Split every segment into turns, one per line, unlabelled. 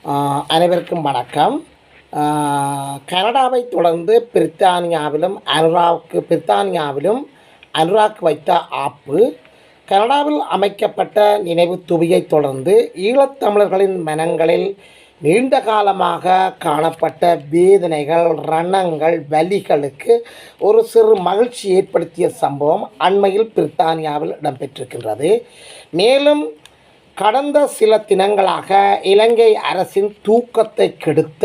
அனைவருக்கும் வணக்கம். கனடாவை தொடர்ந்து பிரித்தானியாவிலும் அனுராக் வைத்த ஆப்பு. கனடாவில் அமைக்கப்பட்ட நினைவு துவியை தொடர்ந்து ஈழத்தமிழர்களின் மனங்களில் நீண்ட காலமாக காணப்பட்ட வேதனைகள், ரணங்கள், வலிகளுக்கு ஒரு சிறு மகிழ்ச்சி ஏற்படுத்திய சம்பவம் அண்மையில் பிரித்தானியாவில் இடம்பெற்றிருக்கின்றது. மேலும் கடந்த சில தினங்களாக இலங்கை அரசின் தூக்கத்தை கெடுத்த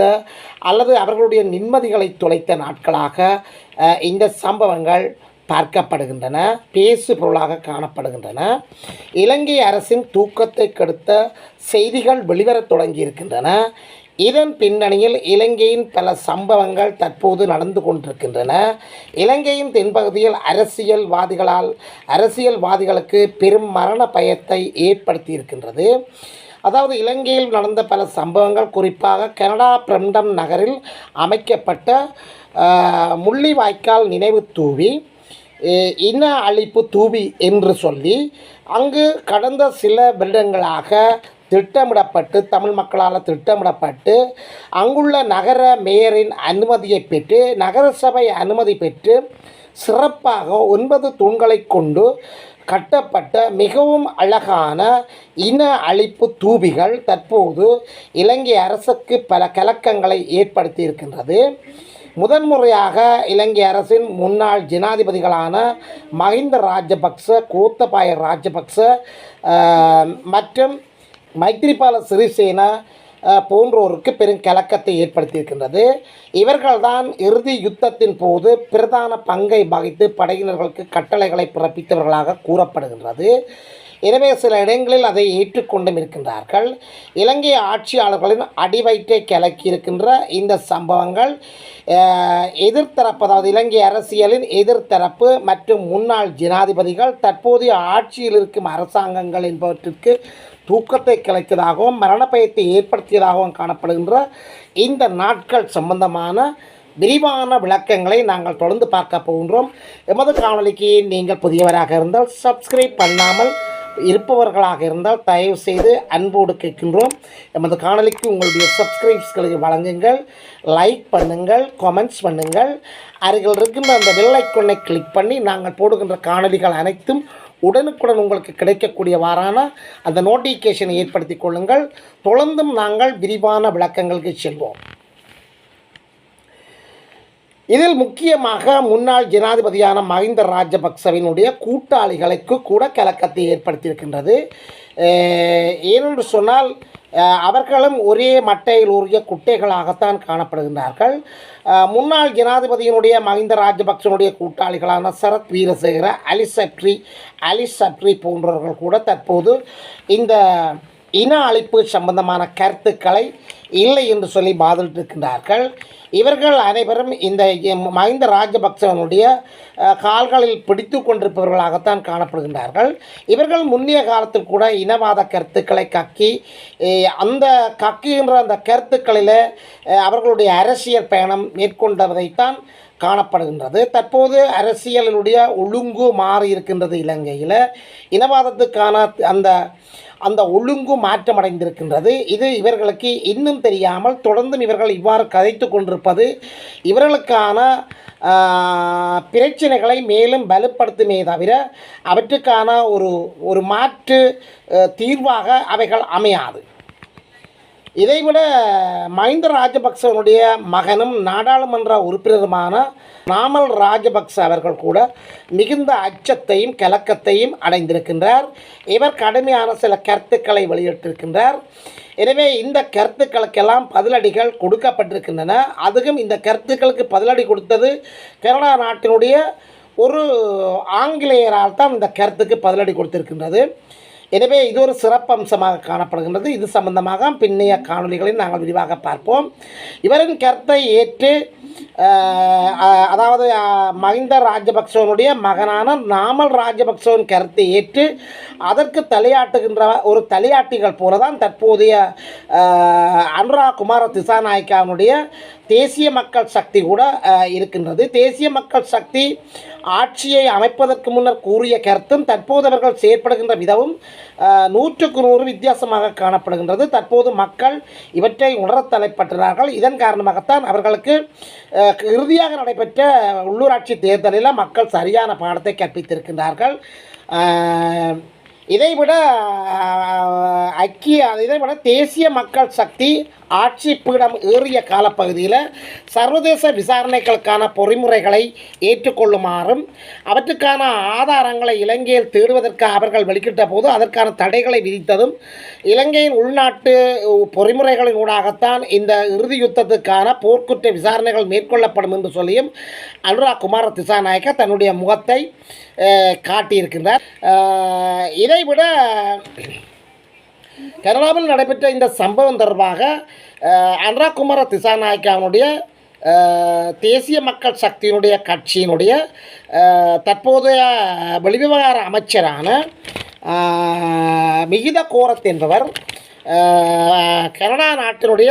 அல்லது அவர்களுடைய நிம்மதிகளை தொலைத்த நாட்களாக இந்த சம்பவங்கள் பார்க்கப்படுகின்றன, பேசு பொருளாக காணப்படுகின்றன. இலங்கை அரசின் தூக்கத்தை கெடுத்த செய்திகள் வெளிவரத் தொடங்கியிருக்கின்றன. இதன் பின்னணியில் இலங்கையின் பல சம்பவங்கள் தற்போது நடந்து கொண்டிருக்கின்றன. இலங்கையின் தென்பகுதியில் அரசியல்வாதிகளுக்கு பெரும் மரண பயத்தை ஏற்படுத்தி இருக்கின்றது. அதாவது இலங்கையில் நடந்த பல சம்பவங்கள், குறிப்பாக கனடா பிரம்டன் நகரில் அமைக்கப்பட்ட முள்ளிவாய்க்கால் நினைவு தூவி, இன அழிப்பு தூவி என்று சொல்லி அங்கு கடந்த சில வருடங்களாக திட்டமிடப்பட்டு, தமிழ் மக்களால் திட்டமிடப்பட்டு, அங்குள்ள நகர மேயரின் அனுமதியை பெற்று, நகரசபை அனுமதி பெற்று சிறப்பாக 9 தூண்களை கொண்டு கட்டப்பட்ட மிகவும் அழகான இன அழிப்பு தூபிகள் தற்போது இலங்கை அரசுக்கு பல கலக்கங்களை ஏற்படுத்தி இருக்கின்றது. முதன்முறையாக இலங்கை அரசின் முன்னாள் ஜனாதிபதிகளான மஹிந்த ராஜபக்ச, கோத்தபாய ராஜபக்ச மற்றும் மைத்ரிபால சிறிசேன போன்றோருக்கு பெரும் கலக்கத்தை ஏற்படுத்தியிருக்கின்றது. இவர்கள்தான் இறுதி யுத்தத்தின் போது பிரதான பங்கை வகித்து படையினர்களுக்கு கட்டளைகளை பிறப்பித்தவர்களாக கூறப்படுகின்றது. எனவே சில இடங்களில் அதை ஏற்றுக்கொண்டும் இருக்கின்றார்கள். இலங்கை ஆட்சியாளர்களின் அடிவயிற்றை கலக்கியிருக்கின்ற இந்த சம்பவங்கள் எதிர்த்தரப்பு, அதாவது இலங்கை அரசியலின் எதிர்த்தரப்பு மற்றும் முன்னாள் ஜனாதிபதிகள், தற்போதைய ஆட்சியில் இருக்கும் அரசாங்கங்கள் என்பவற்றிற்கு தூக்கத்தை கலைத்ததாகவும் மரணப்பயத்தை ஏற்படுத்தியதாகவும் காணப்படுகின்ற இந்த நாட்கள் சம்பந்தமான விரிவான விளக்கங்களை நாங்கள் தொடர்ந்து பார்க்க போகின்றோம். எமது காணொலிக்கு நீங்கள் புதியவராக இருந்தால் சப்ஸ்கிரைப் பண்ணாமல் இருப்பவர்களாக இருந்தால் தயவு செய்து அன்போடு கேட்கின்றோம். எமது காணொலிக்கு உங்களுடைய சப்ஸ்கிரைப்ஸ்களை வழங்குங்கள், லைக் பண்ணுங்கள், கமெண்ட்ஸ் பண்ணுங்கள். அருகில் இருக்கின்ற அந்த பெல் ஐகானை கிளிக் பண்ணி நாங்கள் போடுகின்ற காணொலிகள் அனைத்தும் உடனுக்குடன் உங்களுக்கு கிடைக்கக்கூடியவாறான அந்த நோட்டிஃபிகேஷனை ஏற்படுத்தி கொள்ளுங்கள். தொடர்ந்தும் நாங்கள் விரிவான விளக்கங்களுக்கு செல்வோம். இதில் முக்கியமாக முன்னாள் ஜனாதிபதியான மஹிந்த ராஜபக்சவினுடைய கூட்டாளிகளுக்கு கூட கலக்கத்தை ஏற்படுத்தியிருக்கின்றது. ஏனென்று சொன்னால் அவர்களும் ஒரே மட்டையில் ஊறிய குட்டைகளாகத்தான் காணப்படுகின்றார்கள். முன்னாள் ஜனாதிபதியினுடைய மஹிந்த ராஜபக்சனுடைய கூட்டாளிகளான சரத் வீரசேகர, அலி சப்ரி போன்றவர்கள் கூட தற்போது இந்த இன அழிப்பு சம்பந்தமான கருத்துக்களை இல்லை என்று சொல்லி பாதிட்டிருக்கின்றார்கள். இவர்கள் அனைவரும் இந்த மஹிந்த ராஜபக்சவனுடைய கால்களில் பிடித்து கொண்டிருப்பவர்களாகத்தான் காணப்படுகின்றார்கள். இவர்கள் முன்னைய காலத்தில் கூட இனவாத கருத்துக்களை கக்குகின்ற அந்த கருத்துக்களில் அவர்களுடைய அரசியல் பயணம் மேற்கொண்டதைத்தான் காணப்படுகின்றது. தற்போது அரசியலினுடைய ஒழுங்கு மாறி இருக்கின்றது. இலங்கையில் இனவாதத்துக்கான அந்த ஒழுங்கு மாற்றமடைந்திருக்கின்றது. இது இவர்களுக்கு இன்னும் தெரியாமல் தொடர்ந்தும் இவர்கள் இவ்வாறு கதைத்து கொண்டிருப்பது இவர்களுக்கான பிரச்சனைகளை மேலும் வலுப்படுத்துமே தவிர அவற்றுக்கான ஒரு மாற்று தீர்வாக அவைகள் அமையாது. இதைவிட மஹிந்த ராஜபக்சவனுடைய மகனும் நாடாளுமன்ற உறுப்பினருமான நாமல் ராஜபக்ச அவர்கள் கூட மிகுந்த அச்சத்தையும் கலக்கத்தையும் அடைந்திருக்கின்றார். இவர் கடுமையான சில கருத்துக்களை வெளியிட்டிருக்கின்றார். எனவே இந்த கருத்துக்களுக்கெல்லாம் பதிலடிகள் கொடுக்கப்பட்டிருக்கின்றன. அதுவும் இந்த கருத்துக்களுக்கு பதிலடி கொடுத்தது கனடா நாட்டினுடைய ஒரு ஆங்கிலேயரால் தான் இந்த கருத்துக்கு பதிலடி கொடுத்திருக்கின்றது. எனவே இது ஒரு சிறப்பம்சமாக காணப்படுகின்றது. இது சம்பந்தமாக பின்னைய காணொலிகளில் நாங்கள் விரிவாக பார்ப்போம். இவரின் கருத்தை ஏற்று அதாவது மஹிந்த ராஜபக்சவனுடைய மகனான நாமல் ராஜபக்சவின் கருத்தை ஏற்று அதற்கு தலையாட்டுகின்ற ஒரு தலையாட்டிகள் போல தான் தற்போதைய அனுராக் குமார திசாநாயக்காவுடைய தேசிய மக்கள் சக்தி கூட இருக்கின்றது. தேசிய மக்கள் சக்தி ஆட்சியை அமைப்பதற்கு முன்னர் கூறிய கருத்தும் தற்போது அவர்கள் செயற்படுகின்ற விதமும் 100க்கு 100 வித்தியாசமாக காணப்படுகின்றது. தற்போது மக்கள் இவற்றை உணரத் தலைப்பட்டார்கள். இதன் காரணமாகத்தான் அவர்களுக்கு இறுதியாக நடைபெற்ற உள்ளூராட்சி தேர்தலில் மக்கள் சரியான பாடத்தை கற்பித்திருக்கின்றார்கள். இதைவிட தேசிய மக்கள் சக்தி ஆட்சி பீடம் ஏறிய காலப்பகுதியில் சர்வதேச விசாரணைகளுக்கான பொறிமுறைகளை ஏற்றுக்கொள்ளுமாறும் அவற்றுக்கான ஆதாரங்களை இலங்கையில் தேடுவதற்கு அவர்கள் வெளியிட்ட போது அதற்கான தடைகளை விதித்ததும் இலங்கையின் உள்நாட்டு பொறிமுறைகளின் ஊடாகத்தான் இந்த இறுதி யுத்தத்துக்கான போர்க்குற்ற விசாரணைகள் மேற்கொள்ளப்படும் என்று சொல்லியும் அனுராக் குமார திசாநாயக்க தன்னுடைய முகத்தை காட்டியிருக்கின்றார். இதைவிட கனடாவில் நடைபெற்ற இந்த சம்பவம் தொடர்பாக அனுராக் குமார திசாநாயக்காவுடைய தேசிய மக்கள் சக்தியினுடைய கட்சியினுடைய தற்போதைய வெளிவிவகார அமைச்சரான மிகித கோரத் என்பவர் கனடா நாட்டினுடைய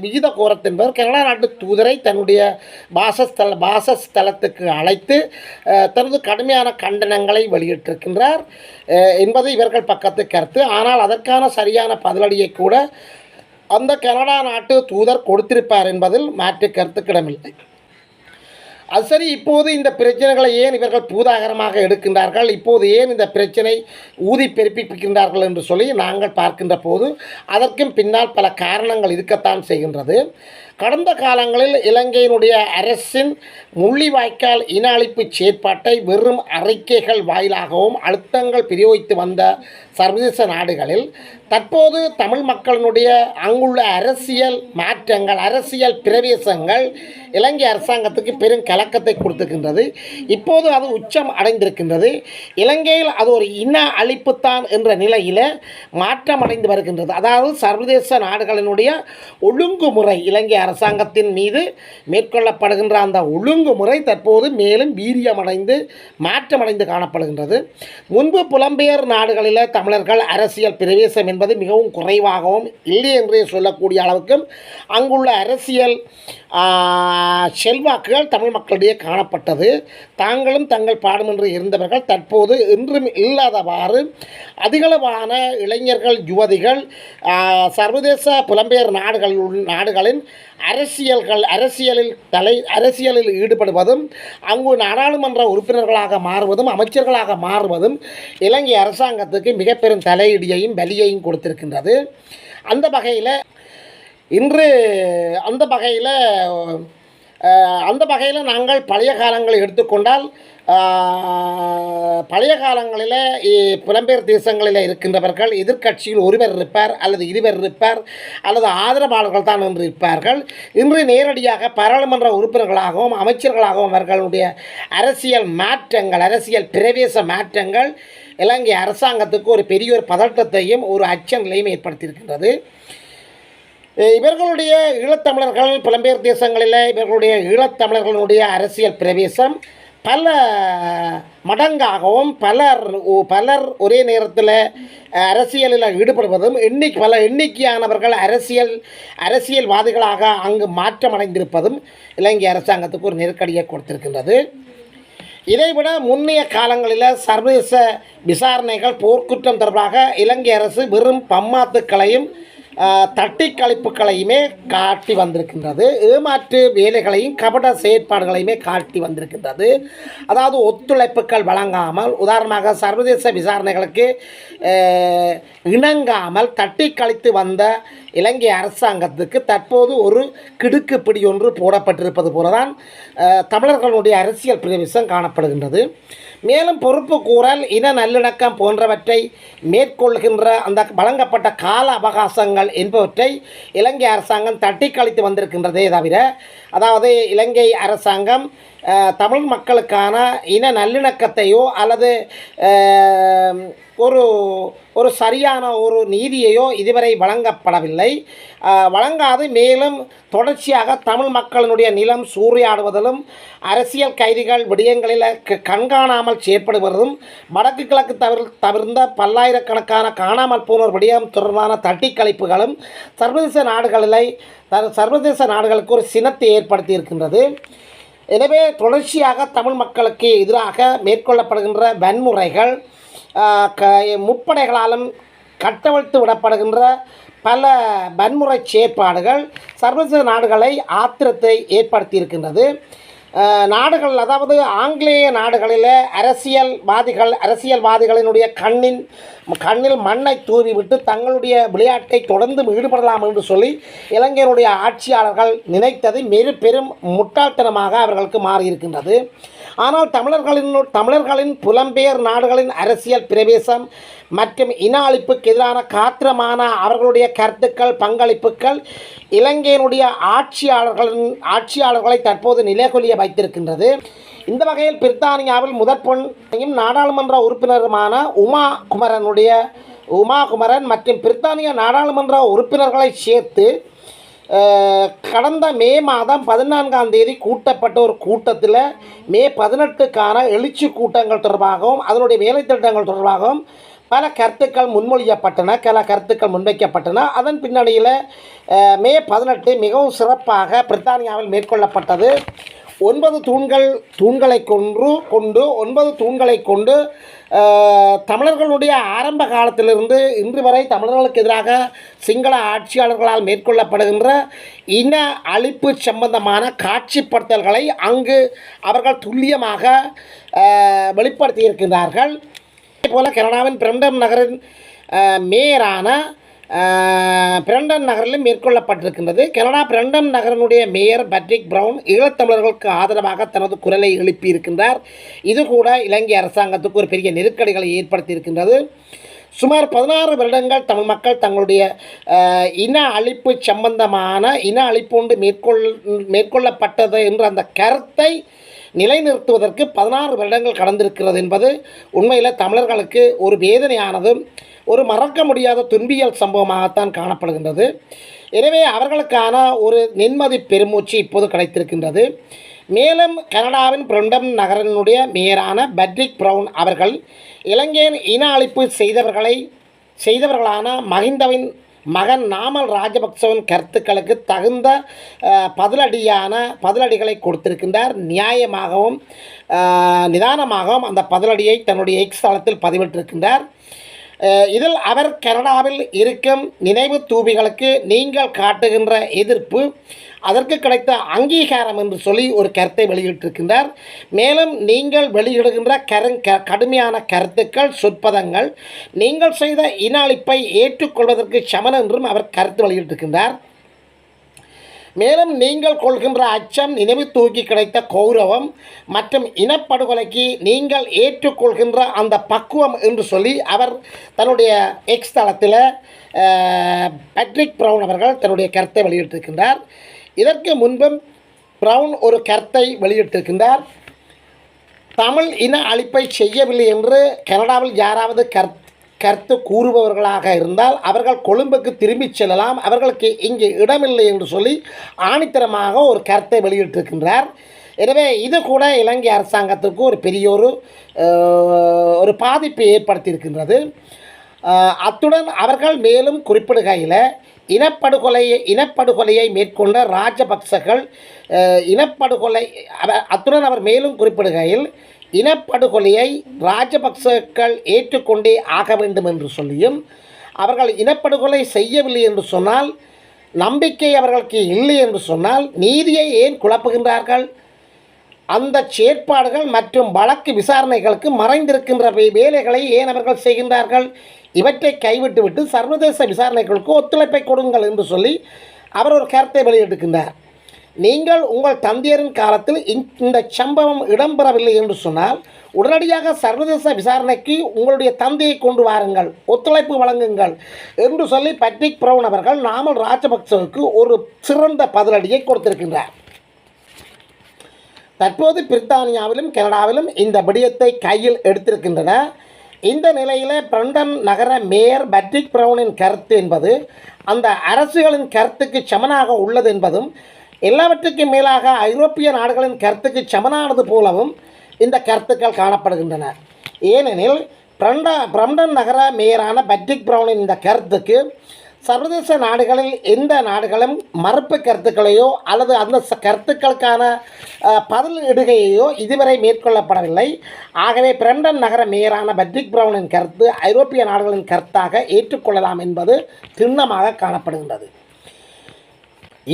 விகித கோரத் என்பவர் கனடா நாட்டு தூதரை தன்னுடைய வாசஸ்தலத்துக்கு அழைத்து தனது கடுமையான கண்டனங்களை வெளியிட்டிருக்கின்றார் என்பது இவர்கள் பக்கத்து கருத்து. ஆனால் அதற்கான சரியான பதிலடியை கூட அந்த கனடா நாட்டு தூதர் கொடுத்திருப்பார் என்பதில் மாற்று கருத்துக்கிடமில்லை. அது சரி, இப்போது இந்த பிரச்சனைகளை ஏன் இவர்கள் பூதாகரமாக எடுக்கின்றார்கள், இப்போது ஏன் இந்த பிரச்சனை ஊதி பெருப்பிக்கின்றார்கள் என்று சொல்லி நாங்கள் பார்க்கின்ற போது அதற்கும் பின்னால் பல காரணங்கள் இருக்கத்தான் செய்கின்றது. கடந்த காலங்களில் இலங்கையினுடைய அரசின் முள்ளிவாய்க்கால் இன அழிப்பு செயற்பாட்டை வெறும் அறிக்கைகள் வாயிலாகவும் அழுத்தங்கள் பிரயோகித்து வந்த சர்வதேச நாடுகளில் தற்போது தமிழ் மக்களினுடைய அங்குள்ள அரசியல் மாற்றங்கள், அரசியல் பிரவேசங்கள் இலங்கை அரசாங்கத்துக்கு பெரும் கலக்கத்தை கொடுத்துக்கின்றது. இப்போது அது உச்சம் அடைந்திருக்கின்றது. இலங்கையில் அது ஒரு இன அழிப்புத்தான் என்ற நிலையில் மாற்றம் அடைந்து வருகின்றது. அதாவது சர்வதேச நாடுகளினுடைய ஒழுங்குமுறை, இலங்கை அரசாங்கத்தின் மீது மேற்கொள்ளப்படுகின்ற அந்த ஒழுங்குமுறை தற்போது மேலும் வீரியமடைந்து மாற்றமடைந்து காணப்படுகின்றது. முன்பு புலம்பெயர் நாடுகளில் தமிழர்கள் அரசியல் பிரவேசம் என்பது மிகவும் குறைவாகவும் இல்லை என்றே சொல்லக்கூடிய அளவுக்கும் அங்குள்ள அரசியல் செல்வாக்குகள் தமிழ் மக்களிடையே காணப்பட்டது. தாங்களும் தங்கள் பாடுமென்று இருந்தவர்கள் தற்போது இன்றும் இல்லாதவாறு அதிகளவான இளைஞர்கள், யுவதிகள் சர்வதேச புலம்பெயர் நாடுகளின் அரசியலில் ஈடுபடுவதும் அங்கு நாடாளுமன்ற உறுப்பினர்களாக மாறுவதும் அமைச்சர்களாக மாறுவதும் இலங்கை அரசாங்கத்துக்கு மிக பெரும் தலையீடியையும் பலியையும் கொடுத்திருக்கின்றது. அந்த வகையில் நாங்கள் பழைய காலங்களை எடுத்துக்கொண்டால் பழைய காலங்களில் புலம்பெயர் தேசங்களில் இருக்கின்றவர்கள் எதிர்க்கட்சியில் ஒருவர் இருப்பார் அல்லது இருவர் இருப்பார் அல்லது ஆதரவாளர்கள் தான் என்று இருப்பார்கள். இன்று நேரடியாக பாராளுமன்ற உறுப்பினர்களாகவும் அமைச்சர்களாகவும் அவர்களுடைய அரசியல் மாற்றங்கள், அரசியல் பிரவேச மாற்றங்கள் இலங்கை அரசாங்கத்துக்கு ஒரு பெரிய ஒரு பதட்டத்தையும் ஒரு அச்ச நிலையும் ஏற்படுத்தியிருக்கின்றது. இவர்களுடைய ஈழத்தமிழர்கள் புலம்பெயர் தேசங்களில் இவர்களுடைய ஈழத்தமிழர்களுடைய அரசியல் பிரவேசம் பல மடங்காகவும் பலர் ஒரே நேரத்தில் அரசியலில் ஈடுபடுவதும் பல எண்ணிக்கையானவர்கள் அரசியல்வாதிகளாக அங்கு மாற்றமடைந்திருப்பதும் இலங்கை அரசாங்கத்துக்கு ஒரு நெருக்கடியை கொடுத்திருக்கின்றது. இதைவிட முன்னைய காலங்களில் சர்வதேச விசாரணைகள் போர்க்குற்றம் தொடர்பாக இலங்கை அரசு வெறும் பம்மாத்துக்களையும் தட்டி கழிப்புகளையுமே காட்டி வந்திருக்கின்றது. ஏமாற்று வேலைகளையும் கபட செயற்பாடுகளையுமே காட்டி வந்திருக்கின்றது. அதாவது ஒத்துழைப்புகள் வழங்காமல், உதாரணமாக சர்வதேச விசாரணைகளுக்கு இணங்காமல் தட்டி கழித்து வந்த இலங்கை அரசாங்கத்துக்கு தற்போது ஒரு கிடுக்குப்பிடி ஒன்று போடப்பட்டிருப்பது போலதான் தமிழர்களுடைய அரசியல் பிரவேசம் காணப்படுகின்றது. மேலும் பொறுப்பு கூறல், இன நல்லிணக்கம் போன்றவற்றை மேற்கொள்கின்ற அந்த வழங்கப்பட்ட கால அவகாசங்கள் என்பவற்றை இலங்கை அரசாங்கம் தட்டி கழித்து வந்திருக்கின்றதே தவிர, அதாவது இலங்கை அரசாங்கம் தமிழ் மக்களுக்கான இன நல்லிணக்கத்தையோ அல்லது ஒரு சரியான ஒரு நீதியையோ இதுவரை வழங்கப்படவில்லை. வழங்காது மேலும் தொடர்ச்சியாக தமிழ் மக்களினுடைய நிலம் சூறையாடுவதிலும் அரசியல் கைதிகள் விடயங்களில் கண்காணாமல் செயற்படுவதும் வடக்கு கிழக்கு தவிர்ந்த பல்லாயிரக்கணக்கான காணாமல் போனோர் விடயம் தொடர்பான தட்டி கழிப்புகளும் சர்வதேச நாடுகளுக்கு ஒரு சினத்தை ஏற்படுத்தி இருக்கின்றது. எனவே தொடர்ச்சியாக தமிழ் மக்களுக்கு எதிராக மேற்கொள்ளப்படுகின்ற வன்முறைகள் முப்படைகளாலும் கட்டவிழ்த்து விடப்படுகின்ற பல வன்முறை செயற்பாடுகள் சர்வதேச நாடுகளை ஆத்திரத்தை ஏற்படுத்தியிருக்கின்றது. நாடுகள், அதாவது ஆங்கிலேய நாடுகளில் அரசியல்வாதிகளினுடைய கண்ணில் மண்ணை தூவிவிட்டு தங்களுடைய விளையாட்டை தொடர்ந்து ஈடுபடலாம் என்று சொல்லி இலங்கையினுடைய ஆட்சியாளர்கள் நினைத்தது பெரும் முட்டாள்தனமாக அவர்களுக்கு மாறியிருக்கின்றது. ஆனால் தமிழர்களின் புலம்பெயர் நாடுகளின் அரசியல் பிரவேசம் மற்றும் இன அழிப்புக்கு எதிரான காத்திரமான அவர்களுடைய கருத்துக்கள், பங்களிப்புகள் இலங்கையினுடைய ஆட்சியாளர்களை தற்போது நிலைகொலிய வைத்திருக்கின்றது. இந்த வகையில் பிரித்தானியாவில் முதற்பொன்னையும் நாடாளுமன்ற உறுப்பினருமான உமாகுமரன் மற்றும் பிரித்தானிய நாடாளுமன்ற உறுப்பினர்களை சேர்த்து கடந்த மே மாதம் 14ஆம் தேதி கூட்டப்பட்ட ஒரு கூட்டத்தில் மே 18க்கான எழுச்சி கூட்டங்கள் தொடர்பாகவும் அதனுடைய வேலை திட்டங்கள் தொடர்பாகவும் பல கருத்துக்கள் முன்மொழியப்பட்டன, பல கருத்துக்கள் முன்வைக்கப்பட்டன. அதன் பின்னணியில் மே 18 மிகவும் சிறப்பாக பிரித்தானியாவில் மேற்கொள்ளப்பட்டது. 9 தூண்களை கொண்டு தமிழர்களுடைய ஆரம்ப காலத்திலிருந்து இன்று வரை தமிழர்களுக்கு எதிராக சிங்கள ஆட்சியாளர்களால் மேற்கொள்ளப்படுகின்ற இன அழிப்பு சம்பந்தமான காட்சிப்படுத்தல்களை அங்கு அவர்கள் துல்லியமாக வெளிப்படுத்தியிருக்கின்றார்கள். அதேபோல கனடாவின் பிரண்டன் நகரின் மேயரான பிரண்டன் நகரிலும் மேற்கொள்ளப்பட்டிருக்கின்றது. கனடா பிரண்டன் நகரனுடைய மேயர் பட்ரிக் பிரவுன் ஈழத்தமிழர்களுக்கு ஆதரவாக தனது குரலை எழுப்பியிருக்கின்றார். இது கூட இலங்கை அரசாங்கத்துக்கு ஒரு பெரிய நெருக்கடிகளை ஏற்படுத்தியிருக்கின்றது. சுமார் 16 வருடங்கள் தமிழ் மக்கள் தங்களுடைய இன அழிப்பு சம்பந்தமான இன அழிப்பொண்டு மேற்கொள்ளப்பட்டது என்ற அந்த கருத்தை நிலைநிறுத்துவதற்கு 16 வருடங்கள் கடந்திருக்கிறது என்பது உண்மையில் தமிழர்களுக்கு ஒரு வேதனையானதும் ஒரு மறக்க முடியாத துன்பியல் சம்பவமாகத்தான் காணப்படுகின்றது. எனவே அவர்களுக்கான ஒரு நிம்மதி பெருமூச்சு இப்போது கிடைத்திருக்கின்றது. மேலும் கனடாவின் பிரண்டன் நகரனுடைய மேயரான பட்ரிக் பிரவுன் அவர்கள் இலங்கையின் இன அழிப்பு செய்தவர்களான மஹிந்தவின் மகன் நாமல் ராஜபக்சவின் கருத்துக்களுக்கு தகுந்த பதிலடிகளை கொடுத்திருக்கின்றார். நியாயமாகவும் நிதானமாகவும் அந்த பதிலடியை தன்னுடைய எக்ஸ் தளத்தில் பதிவிட்டிருக்கின்றார். இதில் அவர் கனடாவில் இருக்கும் நினைவு தூபிகளுக்கு நீங்கள் காட்டுகின்ற எதிர்ப்பு அதற்கு கிடைத்த அங்கீகாரம் என்று சொல்லி ஒரு கருத்தை வெளியிட்டிருக்கின்றார். மேலும் நீங்கள் வெளியிடுகின்ற கடுமையான கருத்துக்கள், சொற்பதங்கள் நீங்கள் செய்த இன அழிப்பை ஏற்றுக்கொள்வதற்கு சமன் என்றும் அவர் கருத்து வெளியிட்டிருக்கின்றார். மேலும் நீங்கள் கொள்கின்ற அச்சம், நினைவு தூக்கி கிடைத்த கௌரவம் மற்றும் இனப்படுகொலைக்கு நீங்கள் ஏற்றுக்கொள்கின்ற அந்த பக்குவம் என்று சொல்லி அவர் தன்னுடைய எக்ஸ் தளத்தில் பட்ரிக் பிரவுன் அவர்கள் தன்னுடைய கருத்தை வெளியிட்டிருக்கின்றார். இதற்கு முன்பும் பிரவுன் ஒரு கருத்தை வெளியிட்டிருக்கின்றார். தமிழ் இன அழிப்பை செய்யவில்லை என்று கனடாவில் யாராவது கருத்து கூறுபவர்களாக இருந்தால் அவர்கள் கொழும்புக்கு திரும்பி செல்லலாம், அவர்களுக்கு இங்கே இடமில்லை என்று சொல்லி ஆணித்தரமாக ஒரு கருத்தை வெளியிட்டிருக்கின்றார். எனவே இது கூட இலங்கை அரசாங்கத்திற்கு ஒரு பெரிய ஒரு பாதிப்பை ஏற்படுத்தியிருக்கின்றது. அத்துடன் அவர்கள் மேலும் குறிப்பிடுகையில் இனப்படுகொலையை மேற்கொண்ட ராஜபக்சர்கள் அத்துடன் அவர் மேலும் குறிப்பிடுகையில் இனப்படுகொலையை ராஜபக்சர்கள் ஏற்றுக்கொண்டே ஆக வேண்டும் என்று சொல்லியும், அவர்கள் இனப்படுகொலை செய்யவில்லை என்று சொன்னால், நம்பிக்கை அவர்களுக்கு இல்லை என்று சொன்னால் நீதியை ஏன் குழப்புகின்றார்கள்? அந்த செயற்பாடுகள் மற்றும் வழக்கு விசாரணைகளுக்கு மறைந்திருக்கின்ற வேலைகளை ஏன் அவர்கள் செய்கின்றார்கள்? இவற்றை கைவிட்டுவிட்டு சர்வதேச விசாரணைகளுக்கு ஒத்துழைப்பை கொடுங்கள் என்று சொல்லி அவர் ஒரு கருத்தை வெளியிட்டிருக்கின்றார். நீங்கள் உங்கள் தந்தையரின் காலத்தில் இந்த சம்பவம் இடம்பெறவில்லை என்று சொன்னால் உடனடியாக சர்வதேச விசாரணைக்கு உங்களுடைய தந்தையை கொண்டு வாருங்கள், ஒத்துழைப்பு வழங்குங்கள் என்று சொல்லி பட்ரிக் பிரவுன் அவர்கள் நாமல் ராஜபக்சவுக்கு ஒரு சிறந்த பதிலடியை கொடுத்திருக்கின்றார். தற்போது பிரித்தானியாவிலும் கனடாவிலும் இந்த விடயத்தை கையில் எடுத்திருக்கின்றன. இந்த நிலையில் பிரண்டன் நகர மேயர் பட்ரிக் பிரவுனின் கருத்து என்பது அந்த அரசுகளின் கருத்துக்கு சமனாக உள்ளது என்பதும், எல்லாவற்றுக்கும் மேலாக ஐரோப்பிய நாடுகளின் கருத்துக்கு சமனானது போலவும் இந்த கருத்துக்கள் காணப்படுகின்றன. ஏனெனில் பிரண்டன் நகர மேயரான பட்ரிக் பிரவுனின் இந்த கருத்துக்கு சர்வதேச நாடுகளில் எந்த நாடுகளும் மறுப்பு கருத்துக்களையோ அல்லது அந்த கருத்துக்களுக்கான பதிலிடுகையோ இதுவரை மேற்கொள்ளப்படவில்லை. ஆகவே பிரம்டன் நகர மேயரான பட்ரிக் பிரவுனின் கருத்து ஐரோப்பிய நாடுகளின் கருத்தாக ஏற்றுக்கொள்ளலாம் என்பது திண்ணமாக காணப்படுகின்றது.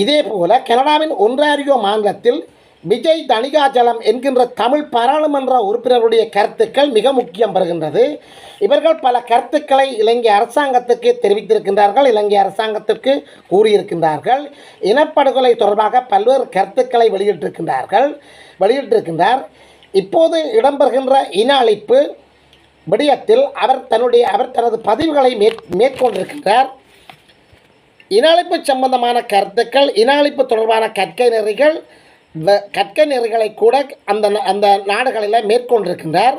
இதேபோல கனடாவின் ஒன்றாரியோ மாநிலத்தில் விஜய் தணிகாச்சலம் என்கின்ற தமிழ் பாராளுமன்ற உறுப்பினருடைய கருத்துக்கள் மிக முக்கியம் பெறுகின்றது. இவர்கள் பல கருத்துக்களை இலங்கை அரசாங்கத்துக்கு தெரிவித்திருக்கின்றார்கள், இலங்கை அரசாங்கத்திற்கு கூறியிருக்கின்றார்கள். இனப்படுகொலை தொடர்பாக பல்வேறு கருத்துக்களை வெளியிட்டிருக்கின்றார். இப்போது இடம்பெறுகின்ற இன அழிப்பு விடயத்தில் அவர் தனது பதிவுகளை மேற்கொண்டிருக்கின்றார். இன அழிப்பு சம்பந்தமான கருத்துக்கள், இன அழிப்பு தொடர்பான கற்கை நெறிகளை கூட அந்த நாடுகளில் மேற்கொண்டிருக்கின்றார்.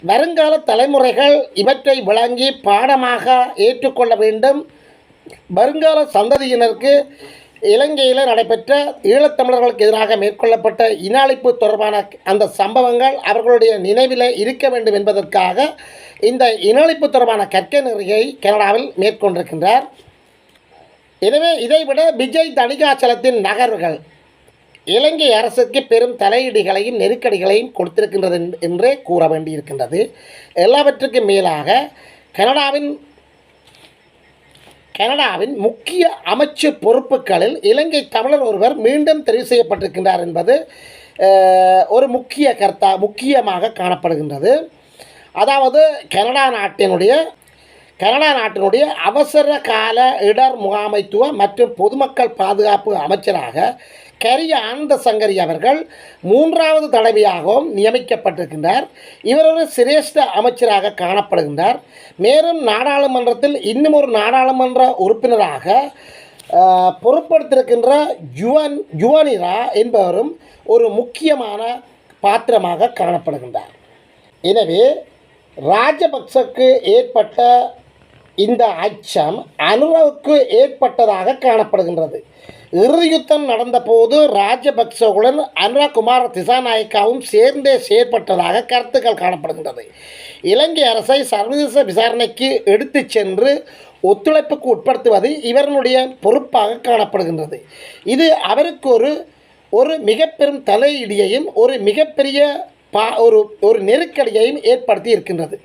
வருங்கால தலைமுறைகள் இவற்றை விளங்கி பாடமாக ஏற்றுக்கொள்ள வேண்டும். வருங்கால சந்ததியினருக்கு இலங்கையில் நடைபெற்ற ஈழத்தமிழர்களுக்கு எதிராக மேற்கொள்ளப்பட்ட இன அழிப்பு தொடர்பான அந்த சம்பவங்கள் அவர்களுடைய நினைவில் இருக்க வேண்டும் என்பதற்காக இந்த இன அழிப்பு தொடர்பான கற்கை நெறியை கனடாவில் மேற்கொண்டிருக்கின்றார். எனவே இதைவிட விஜய் தணிகாச்சலத்தின் நகர்வுகள் இலங்கை அரசுக்கு பெரும் தலையீடுகளையும் நெருக்கடிகளையும் கொடுத்திருக்கின்றது என்றே கூற வேண்டியிருக்கின்றது. எல்லாவற்றுக்கும் மேலாக கனடாவின் முக்கிய அமைச்சு பொறுப்புகளில் இலங்கை தமிழர் ஒருவர் மீண்டும் தெரிவு செய்யப்பட்டிருக்கின்றார் என்பது ஒரு முக்கியமாக காணப்படுகின்றது. அதாவது கனடா நாட்டினுடைய அவசர கால இடர் முகாமைத்துவ மற்றும் பொதுமக்கள் பாதுகாப்பு அமைச்சராக கரிய ஆனந்த சங்கரி அவர்கள் 3வது தடவையாகவும் நியமிக்கப்பட்டிருக்கின்றார். இவர் ஒரு சிரேஷ்ட அமைச்சராக காணப்படுகின்றார். மேலும் நாடாளுமன்றத்தில் இன்னும் ஒரு நாடாளுமன்ற உறுப்பினராக பொறுப்படுத்திருக்கின்ற யுவனிரா என்பவரும் ஒரு முக்கியமான பாத்திரமாக காணப்படுகின்றார். எனவே ராஜபக்சக்கு ஏற்பட்ட இந்த அச்சம் அனுரவுக்கு ஏற்பட்டதாக காணப்படுகின்றது. இறுதி யுத்தம் நடந்தபோது ராஜபக்சவுடன் அனுரகுமார திசாநாயக்காவும் சேர்ந்தே செயற்பட்டதாக கருத்துக்கள் காணப்படுகின்றது. இலங்கை அரசை சர்வதேச விசாரணைக்கு எடுத்து சென்று ஒத்துழைப்புக்கு உட்படுத்துவது இவர்களுடைய பொறுப்பாக காணப்படுகின்றது. இது அவருக்கு ஒரு மிக பெரும் தலையிடியையும் ஒரு மிகப்பெரிய ஒரு நெருக்கடியையும் ஏற்படுத்தி இருக்கின்றது.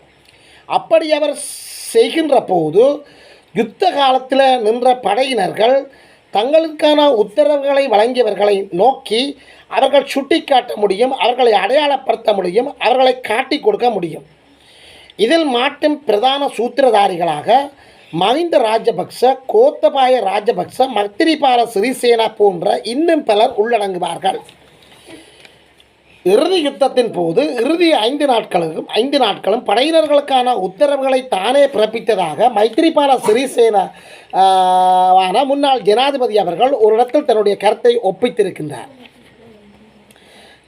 அப்படி அவர் செய்கின்ற போது யுத்த காலத்தில் நின்ற படையினர்கள் தங்களுக்கான உத்தரவுகளை வழங்கியவர்களை நோக்கி அவர்கள் சுட்டிக்காட்ட முடியும், அவர்களை அடையாளப்படுத்த முடியும், அவர்களை காட்டி கொடுக்க முடியும். இதில் மாட்டும் பிரதான சூத்திரதாரிகளாக மஹிந்த ராஜபக்ச, கோத்தபாய ராஜபக்ச, மைத்திரிபால சிறிசேனா போன்ற இன்னும் பலர் உள்ளடங்குவார்கள். இறுதி யுத்தத்தின் போது இறுதி 5 நாட்களும் படையினர்களுக்கான உத்தரவுகளை தானே பிறப்பித்ததாக மைத்திரிபால சிறிசேனாவான முன்னாள் ஜனாதிபதி அவர்கள் ஒரு இடத்தில் தன்னுடைய கருத்தை ஒப்பித்திருக்கின்றார்.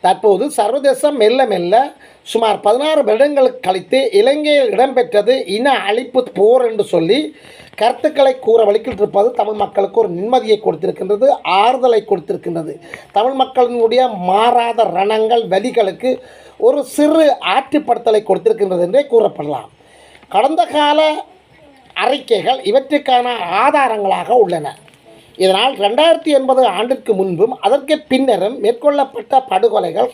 தற்போது சர்வதேசம் மெல்ல மெல்ல சுமார் 16 வருடங்களுக்கு கழித்து இலங்கையில் இடம்பெற்றது இன அழிப்பு போர் என்று சொல்லி கருத்துக்களை கூற வலிக்கிட்டிருப்பது தமிழ் மக்களுக்கு ஒரு நிம்மதியை கொடுத்திருக்கின்றது, ஆறுதலை கொடுத்திருக்கின்றது. தமிழ் மக்களினுடைய மாறாத ரணங்கள் வலிகளுக்கு ஒரு சிறு ஆற்றுப்படுத்தலை கொடுத்திருக்கின்றது என்றே கூறப்படலாம். கடந்த கால அறிக்கைகள் இவற்றுக்கான ஆதாரங்களாக உள்ளன. இதனால் 2080 ஆண்டிற்கு முன்பும் அதற்கு பின்னரும் மேற்கொள்ளப்பட்ட படுகொலைகள்,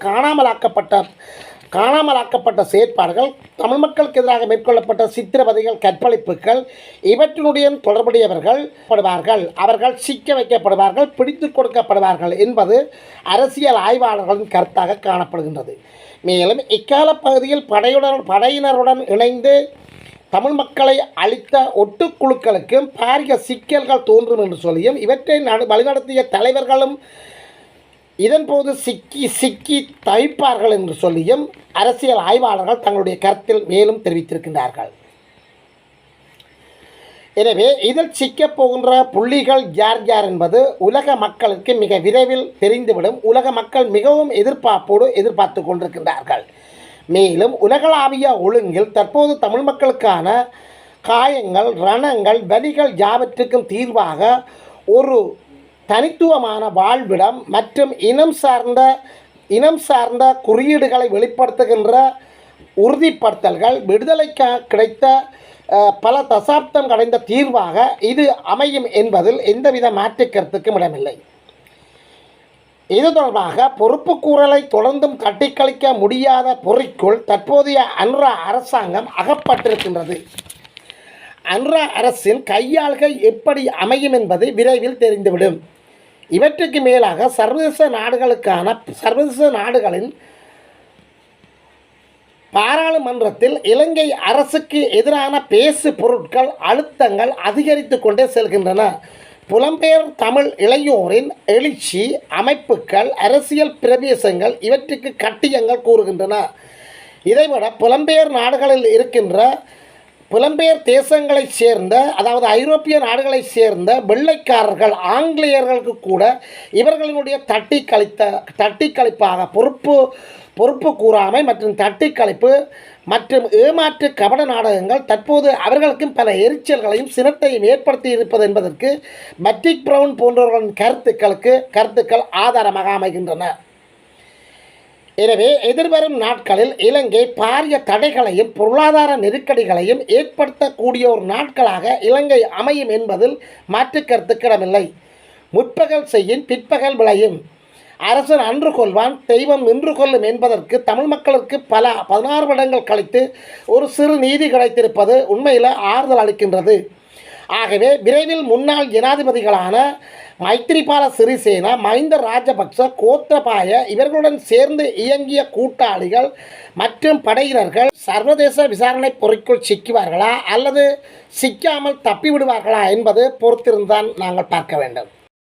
காணாமலாக்கப்பட்ட செயற்பாடுகள், தமிழ் மக்களுக்கு எதிராக மேற்கொள்ளப்பட்ட சித்திரவதைகள், கற்பழிப்புகள் இவற்றினுடைய தொடர்புடையவர்கள் அவர்கள் சிக்க வைக்கப்படுவார்கள், பிடித்து கொடுக்கப்படுவார்கள் என்பது அரசியல் ஆய்வாளர்களின் கருத்தாக காணப்படுகின்றது. மேலும் இக்கால பகுதியில் படையினருடன் இணைந்து தமிழ் மக்களை அளித்த ஒட்டுக்குழுக்களுக்கும் பாரிய சிக்கல்கள் தோன்றும் என்று சொல்லியும் இவற்றை வழிநடத்திய தலைவர்களும் இதன்போது சிக்கி தவிப்பார்கள் என்று சொல்லியும் அரசியல் ஆய்வாளர்கள் தங்களுடைய கருத்தில் மேலும் தெரிவித்திருக்கின்றார்கள். எனவே இதில் சிக்கப் போகின்ற புள்ளிகள் யார் என்பது உலக மக்களுக்கு மிக விரைவில் தெரிந்துவிடும். உலக மக்கள் மிகவும் எதிர்பார்த்து கொண்டிருக்கின்றார்கள். மேலும் உலகளாவிய ஒழுங்கில் தற்போது தமிழ் மக்களுக்கான காயங்கள், ரணங்கள், வலிகள் யாவற்றுக்கும் தீர்வாக ஒரு தனித்துவமான வாழ்விடம் மற்றும் இனம் சார்ந்த குறியீடுகளை வெளிப்படுத்துகின்ற உறுதிப்படுத்தல்கள், விடுதலைக்கு கிடைத்த பல தசாப்தம் கடந்த தீர்வாக இது அமையும் என்பதில் எந்தவித மாற்று கருத்துக்கும் இடமில்லை. இது தொடர்பாக பொறுப்புக்கூறலை தொடர்ந்தும் கட்டிக்கழிக்க முடியாத பொறிக்குள் தற்போதைய அன்ரா அரசாங்கம் அகப்பட்டிருக்கின்றது. அன்ரா அரசின் கையாள்கை எப்படி அமையும் என்பது விரைவில் தெரிந்துவிடும். இவற்றுக்கு மேலாக சர்வதேச நாடுகளின் பாராளுமன்றத்தில் இலங்கை அரசுக்கு எதிரான பேசு பொருட்கள் அழுத்தங்கள் அதிகரித்து கொண்டே செல்கின்றன. புலம்பெயர் தமிழ் இளையோரின் எழுச்சி அமைப்புகள் அரசியல் பிரவேசங்கள் இவற்றுக்கு கட்டியங்கள் கூறுகின்றன. இதைவிட புலம்பெயர் நாடுகளில் இருக்கின்ற புலம்பெயர் தேசங்களைச் சேர்ந்த, அதாவது ஐரோப்பிய நாடுகளைச் சேர்ந்த வெள்ளைக்காரர்கள் ஆங்கிலேயர்களுக்கு கூட இவர்களினுடைய தட்டி கழிப்பாக பொறுப்பு கூறாமை மற்றும் தட்டி கழிப்பு மற்றும் ஏமாற்று கபட நாடகங்கள் தற்போது அவர்களுக்கும் பல எரிச்சல்களையும் சினத்தையும் ஏற்படுத்தி இருப்பது என்பதற்கு பட்டிக் பிரவுன் போன்றவர்களின் கருத்துக்கள் ஆதாரமாக அமைகின்றன. எனவே எதிர்வரும் நாட்களில் இலங்கை பாரிய தடைகளையும் பொருளாதார நெருக்கடிகளையும் ஏற்படுத்தக்கூடிய ஒரு நாட்களாக இலங்கை அமையும் என்பதில் மாற்று கருத்துக்கிடமில்லை. முற்பகல் செய்யின் பிற்பகல் விளையும். அரசன் அன்று கொள்வான், தெய்வம் நின்று கொள்ளும் என்பதற்கு தமிழ் மக்களுக்கு 16 வருடங்கள் கழித்து ஒரு சிறு நீதி கிடைத்திருப்பது உண்மையில் ஆறுதல் அளிக்கின்றது. ஆகவே விரைவில் முன்னாள் ஜனாதிபதிகளான மைத்திரிபால சிறிசேனா, மஹிந்த ராஜபக்ச, கோத்தபாய இவர்களுடன் சேர்ந்து இயங்கிய கூட்டாளிகள் மற்றும் படையினர்கள் சர்வதேச விசாரணை பொறிக்குள் சிக்குவார்களா அல்லது சிக்காமல் தப்பிவிடுவார்களா என்பது பொறுத்திருந்தான் நாங்கள் பார்க்க வேண்டும்.